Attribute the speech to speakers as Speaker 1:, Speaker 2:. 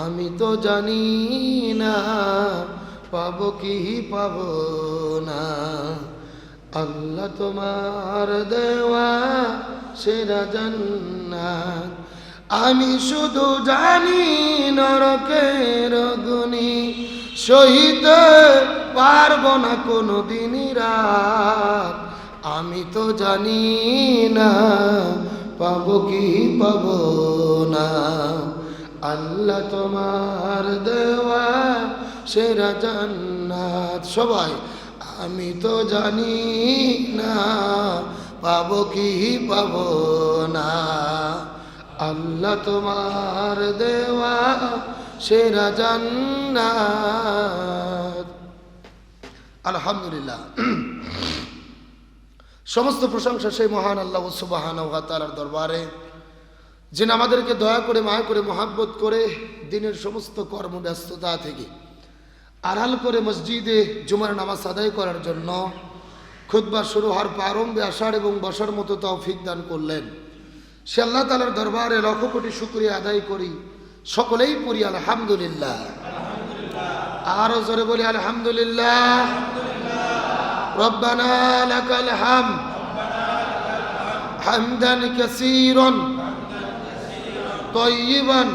Speaker 1: আমি তো জানি না পাবো কি পাবো না। আল্লাহ তোমার দেওয়া সেরা জান্নাত। আমি শুধু জানি নরকের অগ্নি সহিতে পারবো না কোনো দিনই রাত। আমি তো জানি না পাবো কি পাবো না। আল্লাহ তোমার দেওয়া সেরা জান্নাত। সবাই আমি তো জানি না পাবো কি পাবো না। আল্লাহ তোমার দেওয়া সেরা জান্নাত। আলহামদুলিল্লাহ, সমস্ত প্রশংসা সেই মহান আল্লাহ সুবহানাহু ওয়া তাআলার দরবারে, যিনি আমাদেরকে দয়া করে মায়া করে মহাব্বত করে দিনের সমস্ত কর্মব্যস্ততা থেকে আড়াল করে মসজিদে জুমার নামাজ আদায় করার জন্য খুতবা শুরু হওয়ার প্রারম্ভে আসার এবং বসার মতো তৌফিক দান করলেন। সে আল্লাহ তাআলার দরবারে লক্ষ কোটি শুকরিয়া আদায় করি। সকলেই পড়ি আলহামদুলিল্লাহ। আরো জোরে বলি আলহামদুলিল্লাহ। রব্বানা লাকাল হামদ হামদান কাসীরান তাইয়িবান